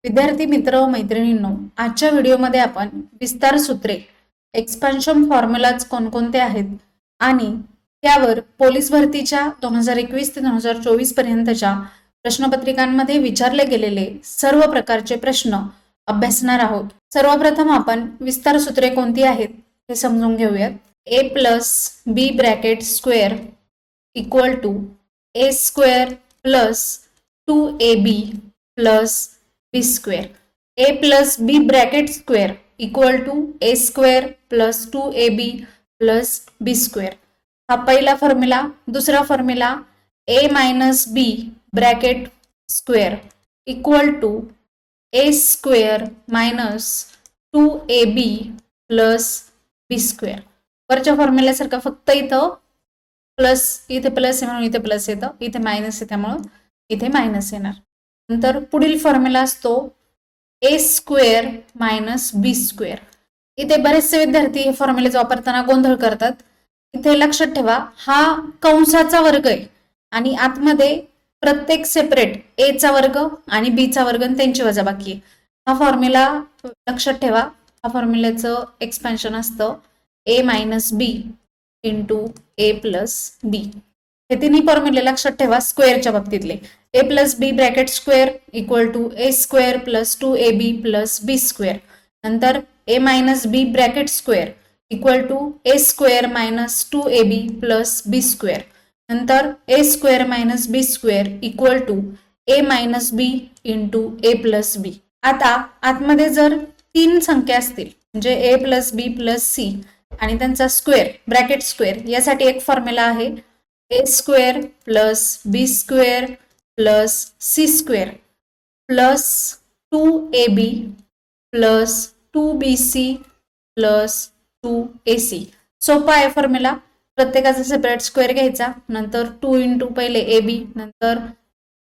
विद्यार्थी मित्र व मैत्रिणींनो, आजच्या व्हिडिओमध्ये आपण विस्तार सूत्रे, एक्सपान्शन फॉर्म्युलाज कोणकोणते आहेत आणि त्यावर पोलीस भरतीच्या 2021 ते 2024 पर्यंतच्या प्रश्नपत्रिकांमध्ये विचारले गेलेले सर्व प्रकारचे प्रश्न अभ्यासणार आहोत. सर्वप्रथम आपण विस्तार सूत्रे कोणती आहेत हे समजून घेऊयात. a plus B bracket square equal to a square plus 2ab plus b square. a plus B bracket square equal to a square plus 2ab plus b square. हा पहिला फॉर्म्युला. दुसरा formula a minus b bracket square equal to a square minus 2ab plus b square. वरच्या फॉर्म्युल्यासारखा फक्त इथं plus, इथे plus आहे म्हणून इथे प्लस येतं, इथे मायनस आहे त्यामुळं इथे मायनस येणार. नंतर पुढील फॉर्म्युला असतो a square minus B square. इथे बरेचसे विद्यार्थी हे फॉर्म्युले वापरताना गोंधळ करतात. इथे लक्षात ठेवा, हा कंसाचा वर्ग आहे आणि आतमध्ये प्रत्येक सेपरेट a चा वर्ग आणि b चा वर्ग आणि त्यांची वजाबाकी आहे. हा फॉर्म्युला लक्षात ठेवा. हा फॉर्म्युल्याचं एक्सपेन्शन असतं a minus B into a plus B. हे तिन्ही फॉर्म्युले लक्षात ठेवा स्क्वेअरच्या बाबतीतले. a plus B bracket square equal to a square plus 2ab plus b square. नंतर a minus B bracket square equal to a square minus 2ab plus b square. नंतर a square minus b square equal to a minus B into a plus B. आता आतमध्ये जर तीन संख्या असतील म्हणजे a plus B plus C आणि त्यांचा स्क्वेअर ब्रॅकेट स्क्वेअर, यासाठी एक फॉर्म्युला आहे a square plus B square plus C square plus 2ab plus 2bc plus 2ac. सोपा आहे फॉर्म्युला. प्रत्येकाचा सेपरेट स्क्वेअर घ्यायचा, नंतर 2 इंटू पहिले ab, नंतर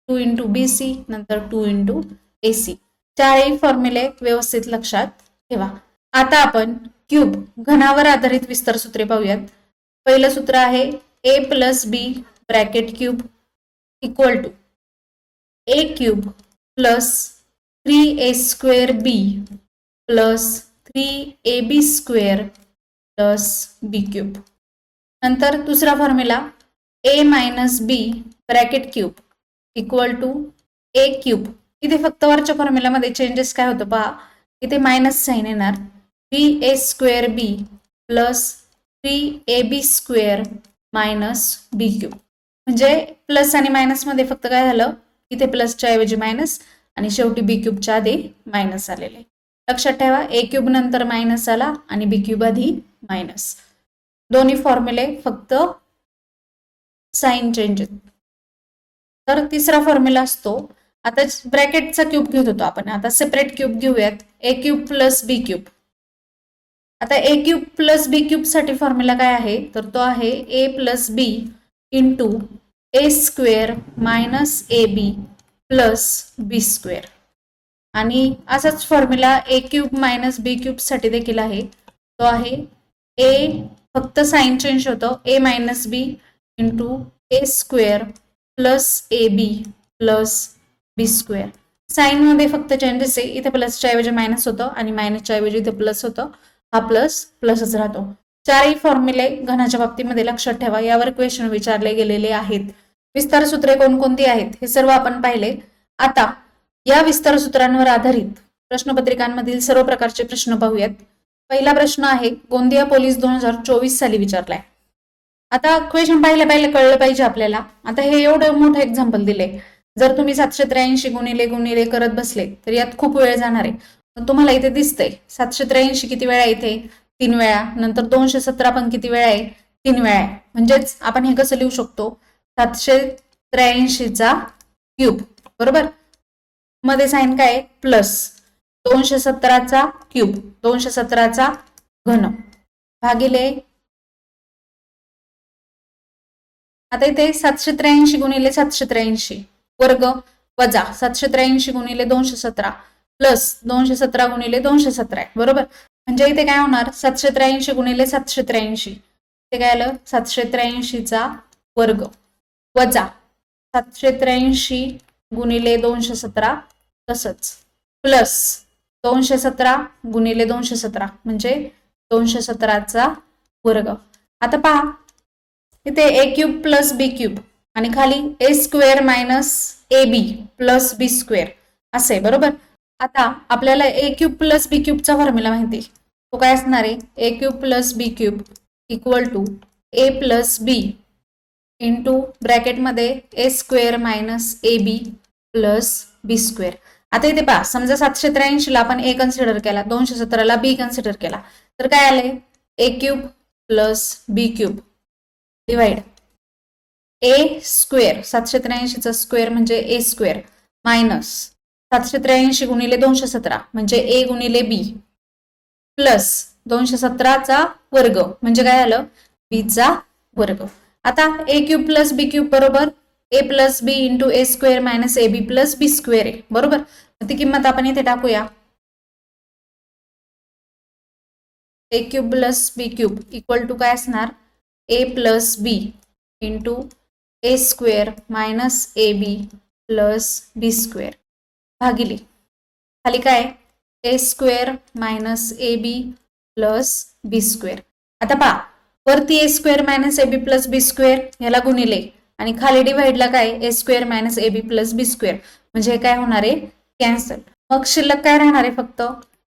2 इंटू bc, नंतर 2 इंटू ac. चारही फॉर्म्युले व्यवस्थित लक्षात ठेवा. आता आपण क्यूब घनावर आधारित विस्तार सूत्रे पाहूयात. पहिलं सूत्र आहे a plus B bracket cube equal to a cube plus 3a square B plus 3ab square plus B cube. नंतर दुसरा formula a minus B bracket cube equal to a cube. इथे फक्त वरच्या फॉर्म्युल्यामध्ये चेंजेस काय होतं पहा, इथे मायनस साइन येणार 3a square B plus 3ab square minus B cube. म्हणजे प्लस आणि मायनस मध्ये फक्त काय झालं, इथे प्लसच्या ऐवजी मायनस आणि शेवटी बी क्यूबच्या आधी मायनस आलेले. लक्षात ठेवा, ए क्यूब नंतर मायनस आला आणि बी क्यूब आधी मायनस. दोन्ही फॉर्म्युले फक्त साइन चेंज. तर तिसरा फॉर्म्युला असतो, आता ब्रॅकेटचा क्यूब घेत होतो आपण, आता सेपरेट क्यूब घेऊयात A cube plus B cube. आता A cube plus B cube साठी फॉर्म्युला काय आहे, तर तो आहे A plus B into A square minus A B plus B square. आणि असाच formula A cube minus B cube साठी देखील आहे, तो आहे ए, फक्त साइन चेंज होतं, A minus B into A square plus A B plus B square. Sign मध्ये फक्त चेंजेस आहे, इथे प्लसच्या ऐवजी मायनस होतं आणि मायनसच्या ऐवजी इथे प्लस होतं, हा प्लस प्लसच राहतो. चारही फॉर्म्युले घनाच्या बाबतीमध्ये लक्षात ठेवा, यावर क्वेश्चन विचारले गेलेले आहेत. विस्तार सूत्रे कोणकोणती आहेत हे सर्व आपण पाहिले. आता या विस्तार सूत्रांवर आधारित प्रश्नपत्रिकांमधील सर्व प्रकारचे प्रश्न पाहूयात. पहिला प्रश्न आहे गोंदिया पोलीस 2024 साली विचारलाय. आता क्वेश्चन पाहिलं कळलं पाहिजे आपल्याला. आता हे एवढं मोठं एक्झाम्पल दिले, जर तुम्ही 783 गुणिले गुणिले करत बसले तर यात खूप वेळ जाणार आहे. तुम्हाला इथे दिसतंय 783 किती वेळा, इथे 3 वेळा, नंतर 217 पण किती वेळा आहे, 3 वेळा आहे. म्हणजेच आपण हे कसं लिहू शकतो, 783चा क्यूब बरोबर, मध्ये साइन काय प्लस 217चा क्यूब, 217चा घन भागिले, आता इथे 783 गुणिले 783 वर्ग वजा 783 गुणिले 217 प्लस 217 गुणिले 217 बरोबर. म्हणजे इथे काय होणार, 783 गुणिले 783, ते काय आलं 783चा वर्ग वजा 783 गुणिले 217 तसंच प्लस 217 गुणिले 217 म्हणजे 217चा वर्ग. आता पहा इथे A cube plus B cube आणि खाली A square minus A B plus B square असे, बरोबर. आता आपल्याला ए क्यूब प्लस बी क्यूबचा फॉर्म्युला माहिती, तो काय असणार आहे, A cube plus B cube equal to A plus B into ब्रॅकेटमध्ये A square minus A B plus B square. आता इथे पहा, समजा 783 ला आपण ए कन्सिडर केला, 217 ला बी कन्सिडर केला, तर काय आले, ए cube plus B cube divide ए स्क्वेअर, 783चा स्क्वेअर म्हणजे ए स्क्वेअर मायनस 783 गुणिले 217 म्हणजे ए गुणिले बी प्लस 217चा वर्ग म्हणजे काय आलं, बीचा वर्ग. आता A cube plus B cube बरोबर A plus B into A square minus A B plus B square आहे, बरोबर. ती किंमत आपण इथे टाकूया, A cube plus B cube equal to काय असणार, A plus B into A square minus A B plus B square भागिले खाली काय A square minus A B plus B square. आता पहा वरती A square minus A B plus B square याला गुणिले आणि खाली डिवाइडला काय A square minus A B plus B square म्हणजे काय होणार आहे, कॅन्सल. मग शिल्लक काय राहणार आहे, फक्त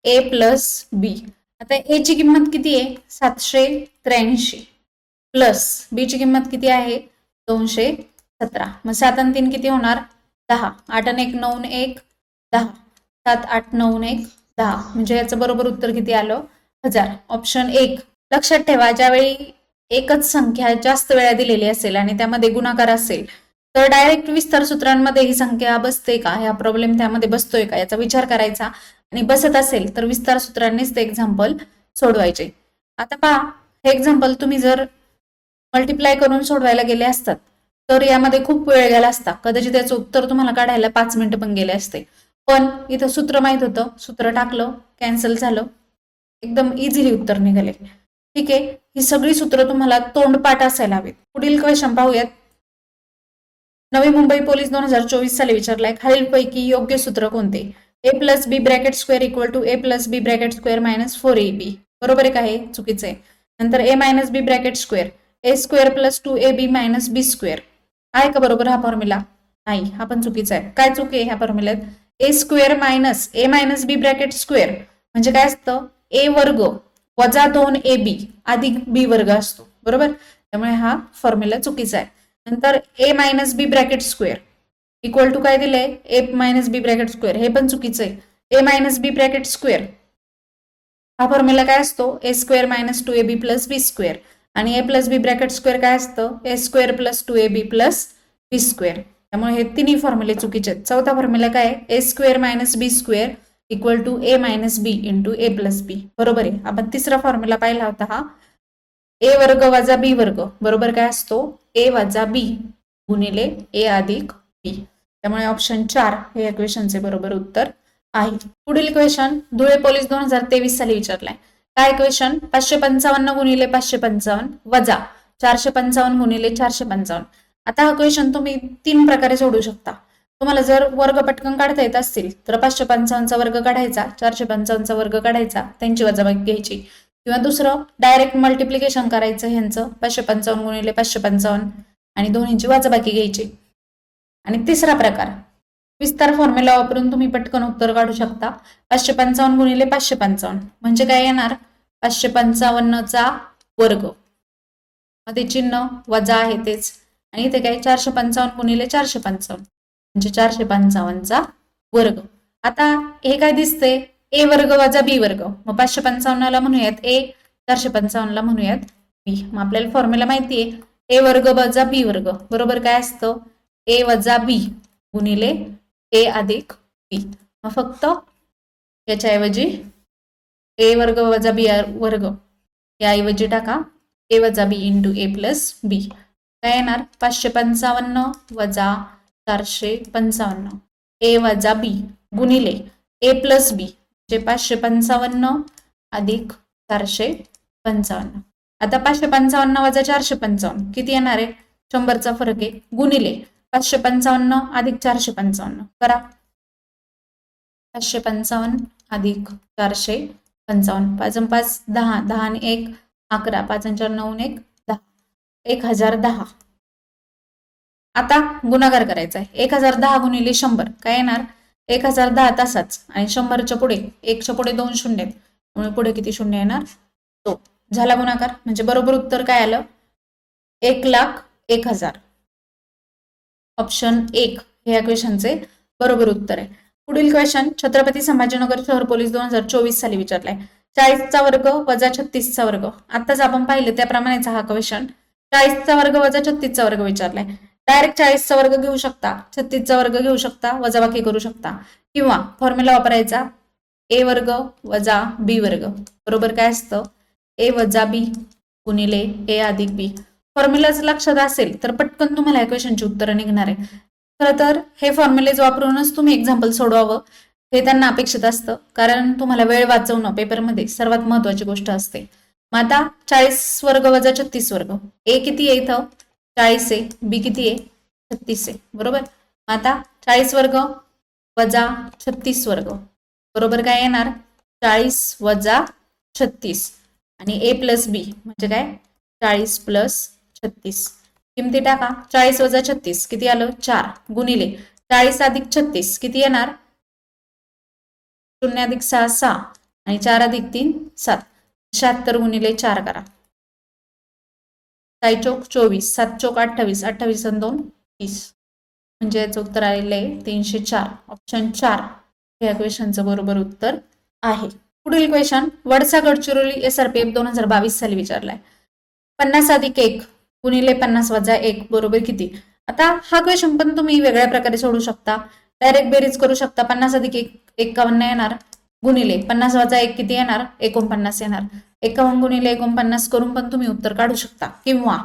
ए प्लस बी. आता ए ची किंमत किती आहे, 783 प्लस बी ची किंमत किती आहे, 217. मग 7 आणि 3 किती होणार, 10. 8 आणि 1 9 1 10, 7 8 9 1 10 म्हणजे याचं बरोबर उत्तर किती आलं, 1000. ऑप्शन 1. लक्षात ठेवा, ज्यावेळी एकच संख्या जास्त वेळा दिलेली असेल आणि त्यामध्ये गुणाकार असेल तर डायरेक्ट विस्तार सूत्रांमध्ये ही संख्या बसते का, ह्या प्रॉब्लेम त्यामध्ये बसतोय का याचा विचार करायचा, आणि बसत असेल तर विस्तार सूत्रांनीच ते एक्झाम्पल सोडवायचे. आता पहा हे एक्झाम्पल तुम्ही जर मल्टिप्लाय करून सोडवायला गेले असतात तर यामध्ये खूप वेळ गेला असता, कदाचित त्याचं उत्तर तुम्हाला काढायला 5 मिनिटं पण गेले असते. पण इथं सूत्र माहित होतं, सूत्र टाकलं, कॅन्सल झालं, एकदम इझिली उत्तर निघाले. ठीक आहे, ही सगळी सूत्र तुम्हाला तोंडपाठ असायला हवीत. पुढील क्वेश्चन पाहूयात. नवी मुंबई पोलीस 2024 साली विचारलाय, खालीलपैकी योग्य सूत्र कोणते, A plus B bracket square equal to A plus B bracket square minus 4ab. बरोबर आहे का, हे चुकीचं आहे. नंतर A minus B bracket square A square plus 2ab minus B square आहे का बरोबर हा फॉर्म्युला, नाही, हा पण चुकीचा आहे. काय चुकी आहे ह्या फॉर्म्युल्यात, ए स्क्वेअर मायनस ए मायनस बी ब्रॅकेट स्क्वेअर म्हणजे काय असतं, ए वर्ग वजा 2ab अधिक बी वर्ग असतो, बरोबर. त्यामुळे हा फॉर्म्युला चुकीचा आहे. नंतर A minus B bracket square equal to काय दिलंय, A minus B bracket square, हे पण चुकीचं आहे. A minus B bracket square हा फॉर्म्युला काय असतो, A square minus 2ab plus B square, आणि A plus B bracket square काय असतं, A square plus 2ab plus B square. त्यामुळे हे तिन्ही फॉर्म्युले चुकीचे आहेत. चौथा फॉर्म्युला काय, A square minus B square equal to A minus B into A plus बी, बरोबर आहे. आपण तिसरा फॉर्म्युला पाहिला होता हा, ए वर्ग वजा बी वर्ग बरोबर काय असतो, ए वजा बी गुणिले ए अधिक बी. त्यामुळे ऑप्शन 4 हे या क्वेश्चनचे बरोबर उत्तर आहे. पुढील क्वेश्चन धुळे पोलीस 2023 साली विचारलाय. काय क्वेश्चन, 555 गुणिले 555 वजा 455 गुणिले 455. आता हा क्वेश्चन तुम्ही 3 प्रकारे सोडवू शकता. तुम्हाला जर वर्ग पटकन काढता येत असतील तर 555चा वर्ग काढायचा, 455चा वर्ग काढायचा, त्यांची वजाबाकी घ्यायची, किंवा दुसरं डायरेक्ट मल्टिप्लिकेशन करायचं ह्यांचं 555 गुणिले 555 आणि दोन्हींची वजाबाकी घ्यायची. आणि तिसरा प्रकार विस्तार फॉर्म्युला वापरून तुम्ही पटकन उत्तर काढू शकता. 555 गुणिले 555 म्हणजे काय येणार, 555चा वर्ग, मध्ये चिन्ह वजा आहे तेच, आणि इथे काय 455 गुणिले 455 म्हणजे 455चा वर्ग. आता हे काय दिसतंय, ए वर्ग वजा बी वर्ग, मग 555ला म्हणूयात ए, 455ला म्हणूयात बी. मग आपल्याला फॉर्म्युला माहिती आहे, ए वर्ग वजा बी वर्ग बरोबर काय असतं, ए वजा बी गुणिले ए अधिक बी. मग फक्त याच्याऐवजी ए वर्ग वजा बी वर्ग याऐवजी टाका ए वजा बी इंटू ए प्लस बी. काय येणार, 555 वजा 455 ए वजा बी गुणिले ए प्लस बी म्हणजे 555 अधिक 455. आता 555 वजा 455 किती येणार आहे, 100चा फरक आहे, गुणिले 555 अधिक 455 करा. 555 अधिक 455, 5 आणि 5 10, 10 आणि 1 11, 5 आणि 4 9 आणि 1 10, 1010. आता गुणाकार करायचा आहे. 1010 गुणिले 100 काय येणार? 1010 तासाच आणि 100च्या पुढे 1च्या पुढे 2 शून्य आहेत, त्यामुळे पुढे किती शून्य येणार? 2. झाला गुणाकार, म्हणजे बरोबर उत्तर काय आलं? 1,01,000. ऑप्शन 1 हे या क्वेश्चनचे बरोबर उत्तर आहे. पुढील क्वेश्चन छत्रपती संभाजीनगर शहर पोलीस 2024 साली विचारलाय. 40चा वर्ग वजा 36चा वर्ग. आताच आपण पाहिलं त्याप्रमाणेचा हा क्वेश्चन. 40चा वर्ग वजा 36चा वर्ग विचारलाय. डायरेक्ट 40चा वर्ग घेऊ शकता, 36चा वर्ग घेऊ शकता, वजाबाकी करू शकता, किंवा फॉर्म्युला वापरायचा ए वर्ग वजा बी वर्ग. बरोबर काय असतं? ए वजा बी गुणिले ए अधिक बी. फॉर्म्युलाच लक्षात असेल तर पटकन तुम्हाला या क्वेश्चनची उत्तरं निघणार आहे. खरं तर हे फॉर्म्युलेज वापरूनच तुम्ही एक्झाम्पल सोडवावं हे त्यांना अपेक्षित असतं, कारण तुम्हाला वेळ वाचवणं पेपरमध्ये सर्वात महत्वाची गोष्ट असते. मग आता 40 वर्ग वजा 36 वर्ग. ए किती आहे इथं? 40 आहे. बी किती आहे? 36 आहे. बरोबर. मग आता 40 वर्ग वजा 36 वर्ग बरोबर काय येणार? 40 वजा 36 आणि ए प्लस बी म्हणजे काय? 40 प्लस 36. किमती टाका. 40 वजा 36 किती आलं? 4 गुणिले 40 अधिक 36 किती येणार? 0 अधिक 6 6 आणि 4 अधिक 3 7. 76 गुणिले 4 करा. 4 चोक 24, 7 चोक 28, 28 आणि 2 30. म्हणजे याचं उत्तर आलेलं आहे 304. ऑप्शन 4 हे या क्वेश्चनचं बरोबर उत्तर आहे. पुढील क्वेश्चन वडसा गडचिरोली SRPF 2022 साली विचारलाय. 50 अधिक 1 गुणिले 50 वजा 1 बरोबर किती? आता हा क्वेश्चन पण तुम्ही वेगळ्या प्रकारे सोडू शकता. डायरेक्ट बेरीज करू शकता. 50 अधिक 1 51 येणार गुणिले 50 वजा 1 किती येणार? 49 येणार. 51 गुणिले 49 करून पण तुम्ही उत्तर काढू शकता, किंवा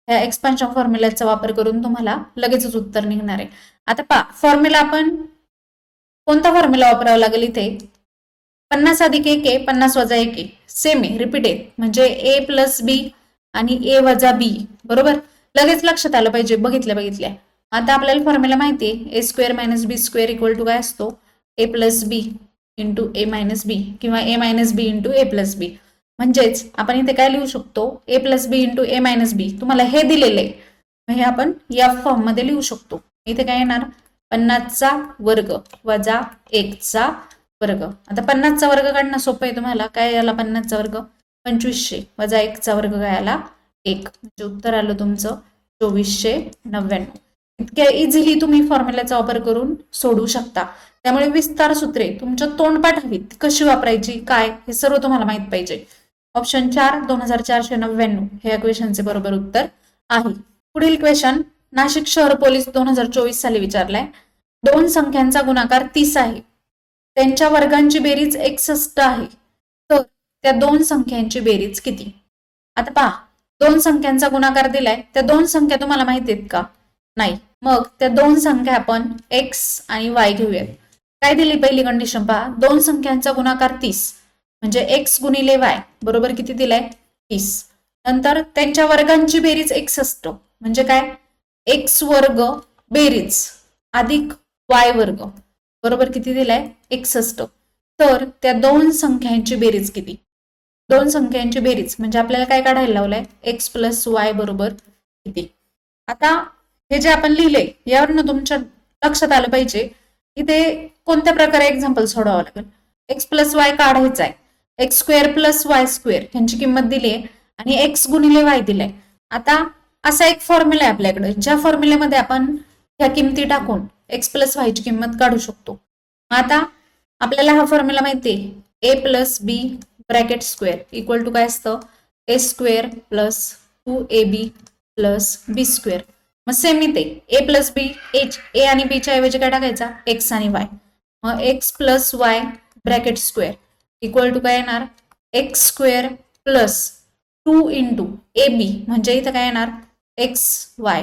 या एक्सपान्शन फॉर्म्युल्याचा वापर करून तुम्हाला लगेचच उत्तर निघणार आहे. आता पहा फॉर्म्युला आपण कोणता फॉर्म्युला वापरावा लागेल इथे? 50 अधिक 1 आहे, 50 वजा 1 आहे, सेम आहे, रिपीट आहे, म्हणजे ए प्लस बी आणि ए वजा बी. बरोबर. लगेच लक्षात आलं पाहिजे बघितल्या. आता आपल्याला फॉर्म्युला माहिती आहे, A square minus B square equal to काय असतो? A plus B into A minus B किंवा A minus B into A plus B. म्हणजेच आपण इथे काय लिहू शकतो? A plus B into A minus B. तुम्हाला हे दिलेलं आहे, हे आपण या फॉर्म मध्ये लिहू शकतो. इथे काय येणार? 50चा वर्ग वजा 1चा वर्ग. आता 50चा वर्ग काढणं सोपं आहे तुम्हाला. काय आला 50चा वर्ग? 2500 वजा 1चा वर्ग काय आला? 1. म्हणजे उत्तर आलं तुमचं 2499. इतक्या इझिली तुम्ही फॉर्म्युल्याचा वापर करून सोडवू शकता. त्यामुळे विस्तार सूत्रे तुमच्या तोंडपाठ हवीत, कशी वापरायची काय हे सर्व तुम्हाला माहित पाहिजे. ऑप्शन 4 2499 हे या क्वेश्चनचे बरोबर उत्तर आहे. पुढील क्वेश्चन नाशिक शहर पोलीस 2024 साली विचारलाय. 2 संख्यांचा गुणाकार 30 आहे, त्यांच्या वर्गांची बेरीज 61 आहे, तर त्या 2 संख्यांची बेरीज किती? आता पहा 2 संख्यांचा गुणाकार दिलाय, त्या 2 संख्या तुम्हाला माहिती आहेत का? नाही. मग त्या 2 संख्या आपण x आणि y घेऊयात. काय दिली पहिली कंडिशन पहा, 2 संख्यांचा गुणाकार 30 म्हणजे x गुणिले y बरोबर किती दिलाय? 30. नंतर त्यांच्या वर्गांची बेरीज 61 म्हणजे काय? x वर्ग बेरीज अधिक y वर्ग बरोबर किती दिलाय? 61. तर त्या 2 संख्यांची बेरीज किती? 2 संख्यांची बेरीज म्हणजे आपल्याला काय काढायला लावलंय? x प्लस y बरोबर किती? आता हे जे आपण लिहिले यावरनं तुमच्या लक्षात आलं पाहिजे इथे कोणत्या प्रकारे एक्झाम्पल सोडवावं लागेल. x प्लस वाय काढायचा आहे. X square plus y square ह्यांची किंमत दिली आहे आणि x गुणिले y दिलाय. आता असा एक फॉर्म्युला आहे आपल्याकडे, ज्या फॉर्म्युल्यामध्ये आपण ह्या किमती टाकून x प्लस वाय ची किंमत काढू शकतो. आता आपल्याला हा फॉर्म्युला माहिती आहे, a plus B bracket square equal to काय असतं? A square plus 2ab plus B square. मग सेम इथे ए प्लस बी, ए आणि बी च्या ऐवजी काय टाकायचा? एक्स आणि वाय. मग X plus Y bracket square equal to काय येणार? X square plus 2 into A B म्हणजे इथं काय येणार? X Y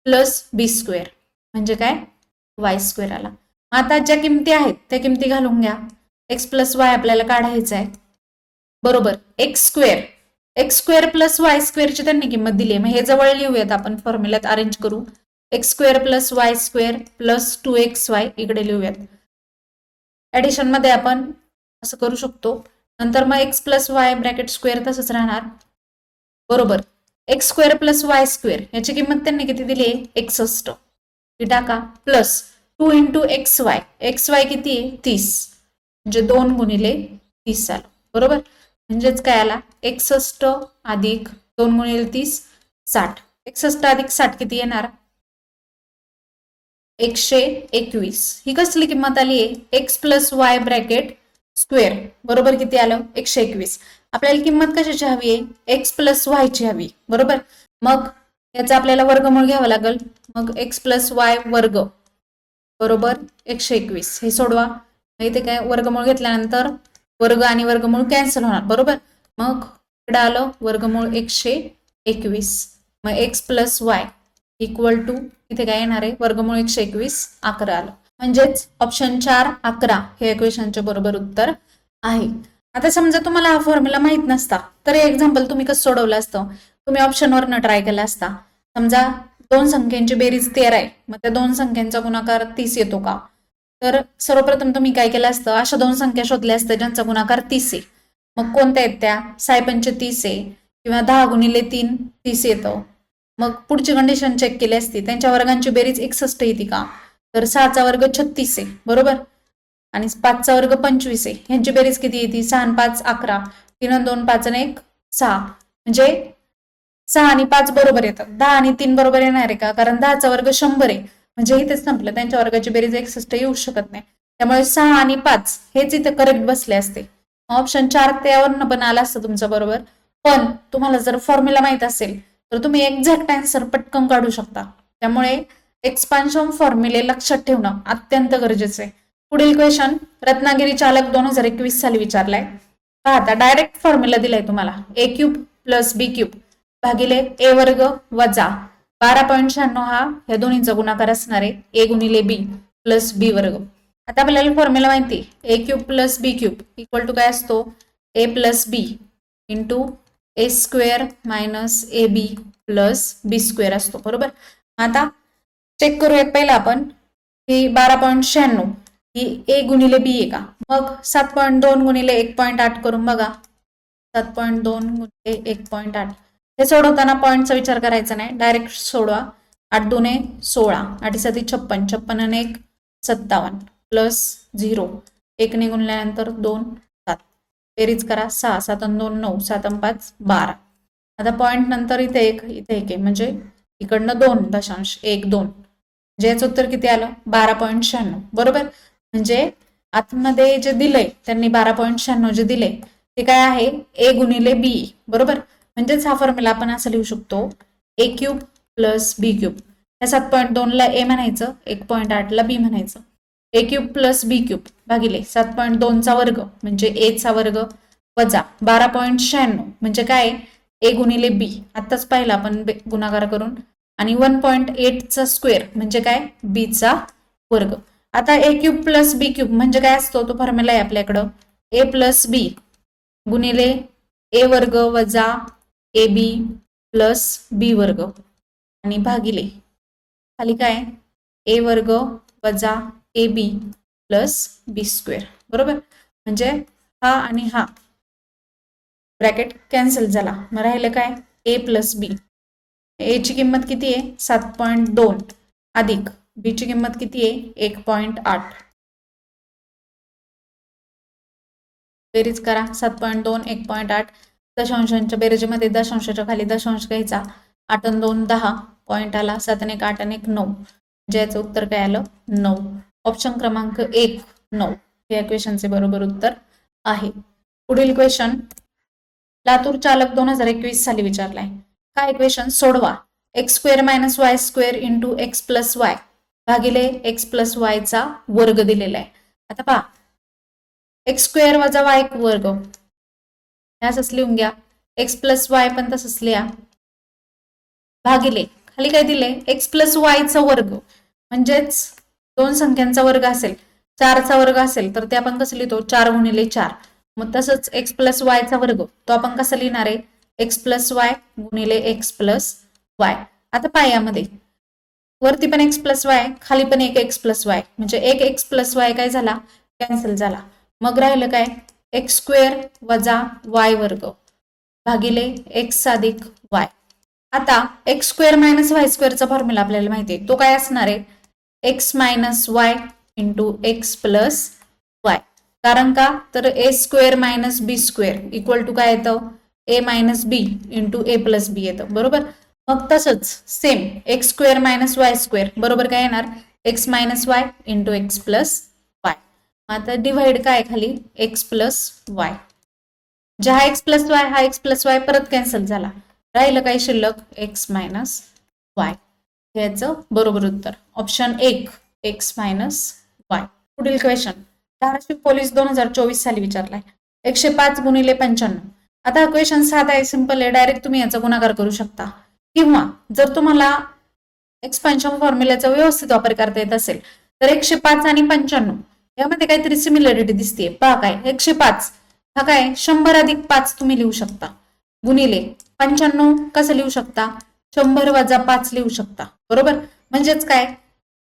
plus B square म्हणजे काय? वाय स्क्वेअर आला. आता ज्या किमती आहेत त्या किमती घालून घ्या. एक्स प्लस वाय आपल्याला काढायचं आहे बरोबर. एक्स स्क्वेअर प्लस वाय स्क्वेअरची त्यांनी किंमत दिली आहे. मग हे जवळ लिहूयात आपण फॉर्म्युल्यात अरेंज करू. X square plus y square plus 2xy इकडे लिहूयात. ऍडिशन मध्ये आपण असं करू शकतो. नंतर मग X plus Y bracket square तसंच राहणार बरोबर. X square plus y square याची किंमत त्यांनी किती दिली आहे 61 ती टाका प्लस 2 इंटू एक्स वाय किती आहे 30 म्हणजे 2 गुणिले 30 आलं बरोबर. म्हणजेच काय आला 61 अधिक 2 गुणिले 30 60. 61 अधिक 60 किती येणार 121. ही कसली किंमत आली आहे x plus Y bracket square बरोबर किती आलं 121. आपल्याला किंमत कशाची हवी आहे एक्स प्लस वाय ची हवी बरोबर. मग याचा आपल्याला वर्गमूळ घ्यावं लागेल. मग एक्स प्लस वाय वर्ग बरोबर 121 हे सोडवा. इथे काय वर्गमूळ घेतल्यानंतर वर्ग आणि वर्गमूळ कॅन्सल होणार बरोबर. मग इकडे आलं वर्गमूळ 121. मग X plus Y equal to इथे काय येणार आहे वर्गमूळ 121 11 आलं. म्हणजेच ऑप्शन 4 11 हे इक्वेशनचे बरोबर उत्तर आहे. आता समजा तुम्हाला हा फॉर्म्युला माहित नसता तर हे एक्झाम्पल तुम्ही कसं सोडवलं असतं. तुम्ही ऑप्शनवरनं ट्राय केला असता. समजा दोन संख्यांची बेरीज 13 आहे मग त्या दोन संख्यांचा गुणाकार 30 येतो का. तर सर्वप्रथम तुम्ही काय केलं असतं अशा दोन संख्या शोधल्या असत्या ज्यांचा गुणाकार 30 आहे. मग कोणत्या आहेत त्या 6 30 आहे किंवा 10 गुणिले 3 30 येतं. मग पुढची कंडिशन चेक केली असती त्यांच्या वर्गांची बेरीज 61 येते का. तर 6चा वर्ग 36 आहे बरोबर आणि 5चा वर्ग 25 आहे. ह्यांची बेरीज किती येते 6 आणि 5 11 3 आणि 2 5 आणि 1 6 म्हणजे 6 आणि 5 बरोबर येतात. 10 आणि 3 बरोबर येणार आहे का कारण 10चा वर्ग 100 आहे म्हणजे इथेच संपलं. त्यांच्या वर्गाची बेरीज 61 येऊ शकत नाही. त्यामुळे 6 आणि 5 हेच इथे करेक्ट बसले असते. ऑप्शन 4 त्यावरनं पण आला असतं तुमचं बरोबर. पण तुम्हाला जर फॉर्म्युला माहित असेल तर तुम्ही एक्झॅक्ट आन्सर पटकन काढू शकता. त्यामुळे एक्सपान्शन फॉर्म्युले लक्षात ठेवणं अत्यंत गरजेचं आहे. पुढील क्वेश्चन रत्नागिरी चालक 2021 साली विचारलाय. पाहता डायरेक्ट फॉर्म्युला दिलाय तुम्हाला ए क्यूब प्लस बी क्यूब भागिले ए वर्ग वजा 12.96 हा या दोन्हीचा गुणाकार असणार आहे ए गुणिले बी प्लस बी वर्ग. आता आपल्याला फॉर्म्युला माहिती A cube plus B cube equal to काय असतो A plus B into A square minus A B plus B square असतो बरोबर. आता चेक करूयात पहिला आपण ही 12.96 ही ए गुणिले बी आहे का. मग 7.2 गुणिले 1.8 करून बघा 7.2 गुणिले 1.8 हे सोडवताना पॉईंटचा विचार करायचा नाही डायरेक्ट सोडवा. 8 दुने 16 8 7 56 56 आणि 1 57 प्लस 0 1 ने गुणल्यानंतर 2 7 बेरीज करा 6 7 आणि 2 9 7 आणि 5 12. आता पॉईंट नंतर इथे एक आहे म्हणजे इकडनं 2 दशांश 1 2 म्हणजे याचं उत्तर किती आलं 12.96 बरोबर. म्हणजे आतमध्ये जे दिलंय त्यांनी 12.96 जे दिले ते काय आहे ए गुणिले बी बरोबर. म्हणजेच हा फॉर्म्युला आपण असं लिहू शकतो ए क्यूब प्लस बी क्यूब. या 7.2 ला ए म्हणायचं 1.8 ला बी म्हणायचं. ए क्यूब प्लस बी क्यूब भागिले 7.2 चा वर्ग म्हणजे ए चा वर्ग वजा 12.96 म्हणजे काय ए गुणिले बी आताच पाहिलं आपण गुणाकार करून आणि 1.8 चा स्क्वेअर म्हणजे काय बी चा वर्ग. आता A cube plus B cube म्हणजे काय असतो तो फॉर्म्युला आहे आपल्याकडं ए प्लस बी गुणिले ए वर्ग वजा ए बी प्लस बी वर्ग आणि भागिले खाली काय ए वर्ग वजा ए बी प्लस बी स्क्वेअर बरोबर. म्हणजे हा आणि हा ब्रॅकेट कॅन्सल झाला. मग राहिलं काय ए प्लस बी. ए ची किंमत किती आहे 7.2 अधिक बी ची किंमत किती आहे 1.8 बेरीज करा 7.2 1.8 दशांशांच्या बेरजेमध्ये दशांशाच्या खाली दशांश घ्यायचा 8 आणि 2 10 पॉईंट आला 7 आणि 1 8 आणि 1 9 ज्याचं उत्तर काय आलं 9. ऑप्शन क्रमांक 1 9 हे इक्वेशनचे बरोबर उत्तर आहे. पुढील क्वेश्चन लातूर चालक 2021 साली विचारलाय. हा इक्वेशन सोडवा x square minus y square into x plus Y भागिले एक्स प्लस वाय चा वर्ग दिलेला आहे. आता पहा एक्स स्क्वेअर वजा वाय वर्ग असंच लिहून घ्या एक्स प्लस वाय पण तसंच लिहा भागिले खाली काय दिले एक्स प्लस वाय चा वर्ग म्हणजेच दोन संख्यांचा वर्ग असेल 4 चा वर्ग असेल तर ते आपण कसं लिहितो 4 गुणिले 4. मग तसंच एक्स प्लस वाय चा वर्ग तो आपण कसं लिहिणार आहे एक्स प्लस वाय गुणिले एक्स प्लस वाय. आता पायामध्ये वरती पण एक्स प्लस वाय खाली पण एक एक्स प्लस वाय म्हणजे एक एक्स प्लस वाय काय झाला कॅन्सल झाला. मग राहिलं काय, एक्स स्क्वेअर वजा वाय वर्ग भागिले एक्स अधिक वाय. आता एक्स स्क्वेअर मायनस वाय स्क्वेअरचा फॉर्म्युला आपल्याला माहिती आहे, तो काय असणार आहे, x minus y into x plus y. कारण का, तर a square minus B square equal to काय येतं, a minus B into A plus b येतं, बरोबर. मग तसंच same x square minus y square बरोबर काय येणार, x minus y into x plus y. आता डिव्हाइड काय खाली, एक्स प्लस वाय. जे हा एक्स प्लस वाय हा एक्स प्लस वाय परत कॅन्सल झाला, राहिलं काय शिल्लक, एक्स मायनस वाय. याचं बरोबर उत्तर ऑप्शन 1 एक्स मायनस वाय. पुढील क्वेश्चन, धाराशिव पोलीस 2024 साली विचारलाय, 105 गुणिले 95. आता हा क्वेश्चन साधा आहे, सिंपल आहे, डायरेक्ट तुम्ही याचा गुणाकार करू शकता, किंवा जर तुम्हाला एक्सपान्शन फॉर्म्युल्याचा व्यवस्थित वापर करता येत असेल तर 105 आणि 95 यामध्ये काहीतरी सिमिलरिटी दिसते. पहा काय, 105 हा काय 100 अधिक 5 तुम्ही लिहू शकता, गुणिले 95 कसं लिहू शकता, 100 वजा 5 लिहू शकता, बरोबर. म्हणजेच काय,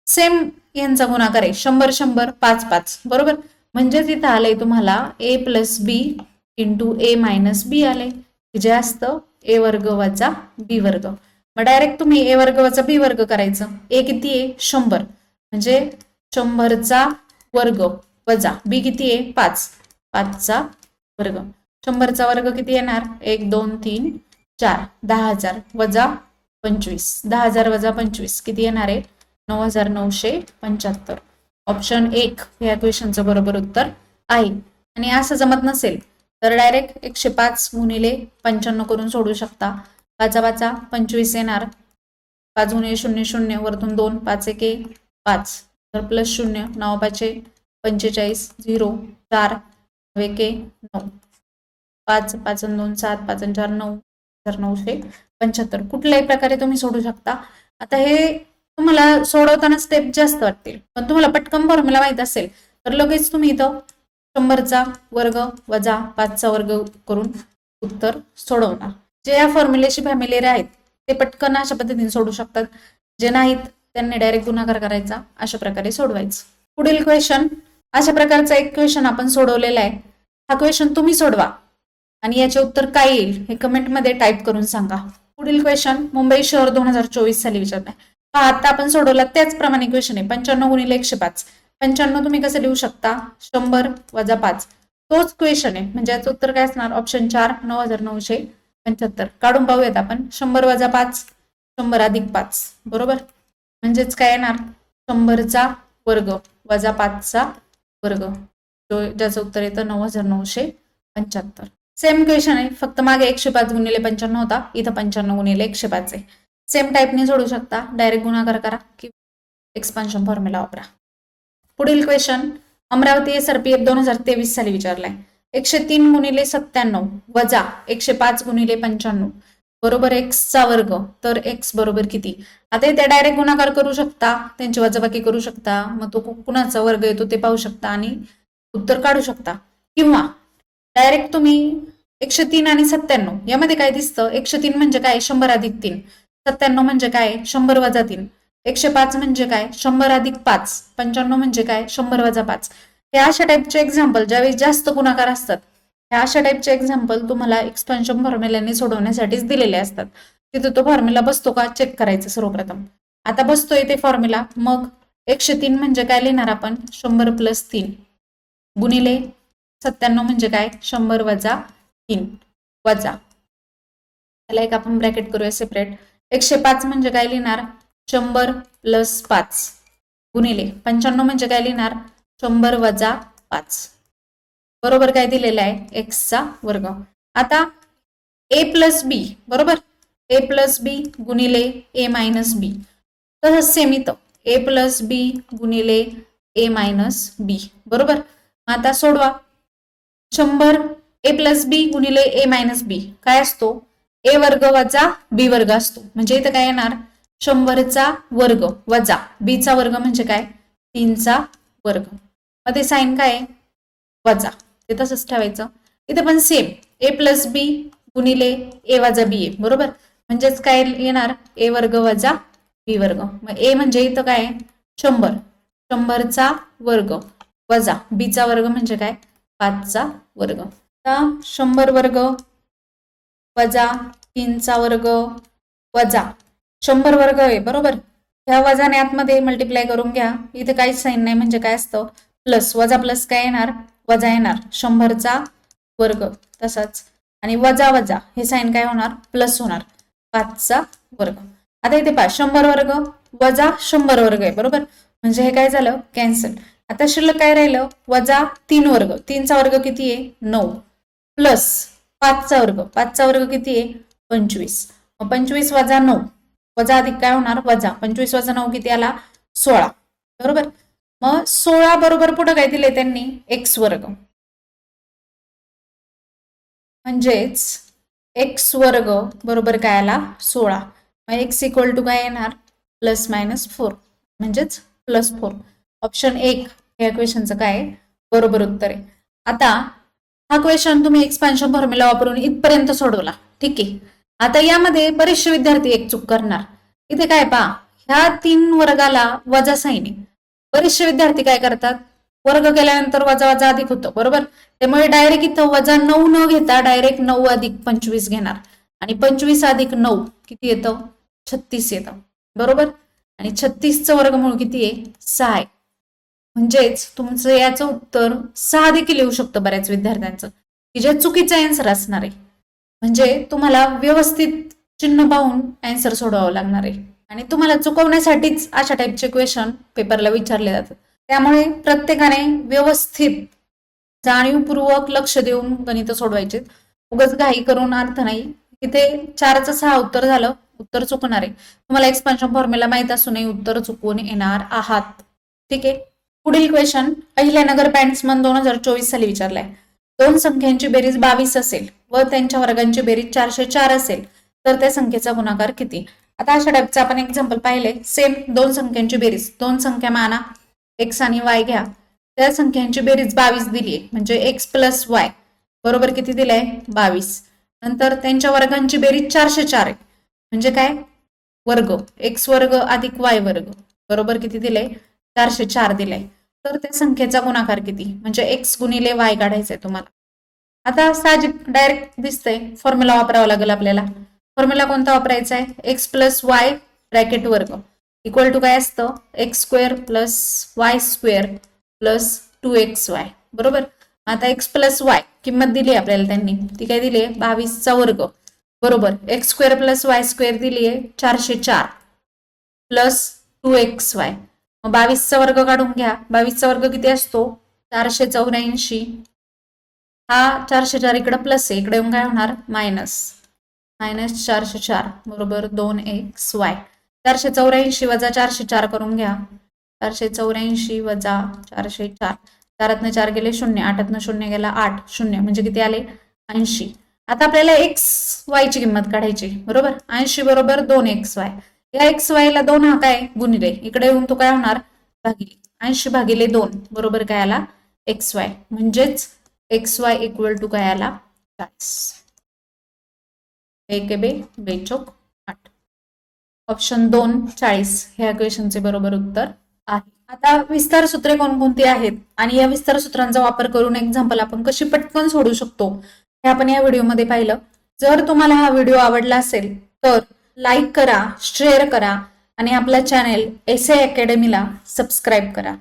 सेम यांचा गुणाकार आहे, 100 100 5 5, बरोबर. म्हणजेच इथं आलंय तुम्हाला ए plus B into A minus बी आले, जे असतं ए वर्ग वजा बी वर्ग. मग डायरेक्ट तुम्ही ए वर्ग वजा बी वर्ग करायचं. ए किती आहे, 100, म्हणजे 100चा वर्ग वजा बी किती आहे, 5, 5चा वर्ग. 100चा वर्ग किती येणार, 1 2 3 4, 10,000 वजा 25, 10,000 वजा 25 किती येणार आहे, 9,975. ऑप्शन 1 या क्वेश्चनचं बरोबर उत्तर आहे. आणि असं जमत नसेल तर डायरेक्ट 105 गुणिले 95 करून सोडू शकता. 5 5 25 येणार, 5 गुणिले 0 0 वरतून 2, 5 1 5 तर प्लस 0, 9 5 45 0 4 1 9, 5 5 2 7 5 4 9, 975. कुठल्याही प्रकारे तुम्ही सोडू शकता. आता हे तुम्हाला सोडवताना स्टेप जास्त वाटतील, पण तुम्हाला पटकन फॉर्म्युला माहित असेल तर लगेच तुम्ही इथं 100चा वर्ग वजा 5चा वर्ग करून उत्तर सोडवणार. जे या फॉर्म्युलेशी फॅमिलियर आहेत ते पटकन अशा पद्धतीने सोडू शकतात, जे नाहीत त्यांनी डायरेक्ट गुणाकार करायचा, अशा प्रकारे सोडवायचं. पुढील क्वेश्चन, अशा प्रकारचा एक क्वेश्चन आपण सोडवलेला आहे. हा क्वेश्चन तुम्ही सोडवा आणि याचे उत्तर काय येईल हे कमेंटमध्ये टाईप करून सांगा. पुढील क्वेश्चन, मुंबई शहर 2024 साली विचारलाय. हा आता आपण सोडवला त्याचप्रमाणे क्वेश्चन आहे, 95 गुणिले 105. 95 तुम्ही कसं लिहू शकता, 100 वजा 5. तोच क्वेश्चन आहे, म्हणजे याचं उत्तर काय असणार, ऑप्शन 4 9,975. काढून पाहूयात आपण, 100 वजा 5 100 अधिक 5, बरोबर. म्हणजेच काय येणार, 100चा वर्ग वजा 5चा वर्ग, ज्याचं उत्तर येतं 9,975. सेम क्वेश्चन आहे, फक्त मागे 105 गुणिले 95 होता, इथं 95 गुणिले 105 आहे. सेम टाईपने सोडू शकता, डायरेक्ट गुणाकार करा किंवा एक्सपान्शन फॉर्म्युला वापरा. पुढील क्वेश्चन, अमरावती SRPF 2023 साली विचारलाय. 103 गुणिले 97 वजा 105 गुणिले 95 बरोबर एक्सचा वर्ग, तर एक्स बरोबर किती. आता इथे डायरेक्ट गुणाकार करू शकता, त्यांची वजाबाकी करू शकता, मग तो कुणाचा वर्ग येतो ते पाहू शकता आणि उत्तर काढू शकता. किंवा डायरेक्ट तुम्ही 103 आणि 97 यामध्ये काय दिसतं, 103 म्हणजे काय, 100 अधिक 3, 97 म्हणजे काय, 100 वजा 3, 105 म्हणजे काय, 100 अधिक 5, 95 म्हणजे काय, 100 वजा 5. हे अशा टाईपचे एक्झाम्पल ज्यावेळी जास्त गुणाकार असतात, ह्या अशा टाईपचे एक्झाम्पल तुम्हाला एक्सपान्शन फॉर्म्युल्याने सोडवण्यासाठीच दिलेले असतात. तिथे तो फॉर्म्युला बसतो का चेक करायचं सर्वप्रथम. आता बसतोय ते फॉर्म्युला, मग 103 म्हणजे काय लिहिणार आपण, 100 प्लस 3 गुणिले 97 म्हणजे काय, 100 वजा 3 वजा, त्याला एक आपण ब्रॅकेट करूया सेपरेट. 105 म्हणजे काय लिहिणार, 100 प्लस 5 गुणिले 95 म्हणजे काय लिहिणार, 100 वजा 5, बरोबर काय दिलेलं आहे, एक्सचा वर्ग. आता ए प्लस बी बरोबर, ए प्लस बी गुणिले ए मायनस बी, तसंच सेम इथं ए प्लस बी गुणिले ए मायनस बी, बरोबर. आता सोडवा, 100 ए प्लस बी गुणिले ए मायनस बी काय असतो, ए वर्ग वजा बी वर्ग असतो. म्हणजे इथं काय येणार, 100चा वर्ग वजा बीचा वर्ग म्हणजे काय, 3चा वर्ग. मग ते साइन काय, वजा, ते तसंच ठेवायचं. इथे पण सेम ए प्लस बी गुणिले ए वजा बी ए, बरोबर. म्हणजेच काय येणार, ए वर्ग वजा बी वर्ग. मग ए म्हणजे इथं काय, 100, 100चा वर्ग वजा बीचा वर्ग म्हणजे काय 5चा वर्ग. आता 100 वर्ग वजा 3चा वर्ग वजा 100 वर्ग आहे बरोबर. ह्या वजाने आतमध्ये मल्टिप्लाय करून घ्या. इथे काहीच साईन नाही म्हणजे काय असतं प्लस. वजा प्लस काय येणार वजा येणार 100चा वर्ग तसाच. आणि वजा वजा हे साईन काय होणार प्लस होणार 5चा वर्ग. आता इथे पहा 100 वर्ग वजा 100 वर्ग आहे बरोबर. म्हणजे हे काय झालं कॅन्सल. आता शिल्लक काय राहिलं वजा 3 वर्ग. 3चा वर्ग किती आहे 9 प्लस 5चा वर्ग. 5चा वर्ग किती आहे 25. 25 वजा 9 वजा अधिक काय होणार वजा 25 वजा 9 किती आला 16 बरोबर. मग 16 बरोबर पुढे काय दिले त्यांनी एक्स वर्ग. म्हणजेच एक्स वर्ग बरोबर काय आला 16. मग एक्स इक्वल टू काय येणार प्लस मायनस 4 म्हणजेच प्लस 4. ऑप्शन 1 या क्वेश्चनचं काय बरोबर उत्तर आहे. आता हा क्वेश्चन तुम्ही एक्सपान्शन फॉर्म्युला वापरून इथपर्यंत सोडवला ठीक आहे. आता यामध्ये बरेचसे विद्यार्थी एक चूक करणार. इथे काय पहा ह्या 3 वर्गाला वजा साइन आहे. बरेचसे विद्यार्थी काय करतात वर्ग केल्यानंतर वजा वजा अधिक होतं बरोबर. त्यामुळे डायरेक्ट इथं वजा 9 न घेता डायरेक्ट 9 अधिक 25 घेणार. आणि 25 अधिक 9 किती येतं 36 येतं बरोबर. आणि 36चं वर्गमूळ किती आहे 6 आहे. म्हणजेच तुमचं याचं उत्तर 6 देखील येऊ शकतं बऱ्याच विद्यार्थ्यांचं की जे चुकीचं आन्सर असणार आहे. म्हणजे तुम्हाला व्यवस्थित चिन्ह पाहून आन्सर सोडवावं लागणार आहे. आणि तुम्हाला चुकवण्यासाठीच अशा टाईपचे क्वेश्चन पेपरला विचारले जातात. त्यामुळे प्रत्येकाने व्यवस्थित जाणीवपूर्वक लक्ष देऊन गणित सोडवायचे. उगाच घाई करून अर्थ नाही. इथे 4चं 6 उत्तर झालं उत्तर चुकणार आहे. तुम्हाला एक्सपान्शन फॉर्म्युला माहित असूनही उत्तर चुकवून येणार आहात ठीक आहे. पुढील क्वेश्चन अहिल्यानगर बॅट्समन 2024 साली विचारलाय. 2 संख्यांची बेरीज 22 असेल व त्यांच्या वर्गांची बेरीज 404 असेल तर त्या संख्येचा गुणाकार किती. आता अशा टाईपचं आपण एक्झाम्पल पाहिले. सेम 2 संख्यांची बेरीज 2 संख्या माना एक्स आणि वाय घ्या. त्या संख्यांची बेरीज 22 दिली आहे म्हणजे एक्स प्लस वाय बरोबर किती दिलंय 22. नंतर त्यांच्या वर्गांची बेरीज 404 आहे म्हणजे काय वर्ग एक्स वर्ग अधिक वाय वर्ग बरोबर किती दिलंय 404 दिलंय. तर त्या संख्येचा गुणाकार किती म्हणजे एक्स गुणिले वाय काढायचंय तुम्हाला. आता साहजिक डायरेक्ट दिसतंय फॉर्म्युला वापरावा लागेल आपल्याला. फॉर्म्युला कोणता वापरायचा आहे एक्स प्लस वाय ब्रॅकेट वर्ग इक्वल टू काय असतं x square plus y square plus 2xy बरोबर. आता एक्स प्लस वाय किंमत दिली आपल्याला त्यांनी ती काय दिली आहे 22चा वर्ग बरोबर. X square plus y square दिली आहे 404 प्लस 2xy. मग 22चा वर्ग काढून घ्या. 22चा वर्ग किती असतो 484. हा 404 इकडे प्लस आहे इकडे येऊन काय होणार मायनस 404 बरोबर 2xy. 484 वजा 404 करून घ्या. 484 वजा 404 4तनं 4 गेले 0 8तनं 0 गेला 8 0 म्हणजे किती आले 80. आता आपल्याला एक्स वाय ची किंमत काढायची बरोबर. 80 बरोबर 2xy. या xy ला 2 हा काय गुणिले इकडे येऊन तो काय होणार भागिले 80 भागिले 2 बरोबर काय आला xy. म्हणजेच xy इक्वल टू काय आला 40. 1 बे 2 8. ऑप्शन 2 40 ह्या क्वेश्चनचे बरोबर उत्तर आहे. आता विस्तार सूत्रे कोणकोणती आहेत आणि या विस्तार सूत्रांचा वापर करून एक्झाम्पल आपण कशी पटकन सोडवू शकतो हे आपण या व्हिडिओमध्ये पाहिलं. जर तुम्हाला हा व्हिडिओ आवडला असेल तर लाईक करा शेअर करा आणि आपला चॅनेल एसआय अकॅडमीला सबस्क्राईब करा.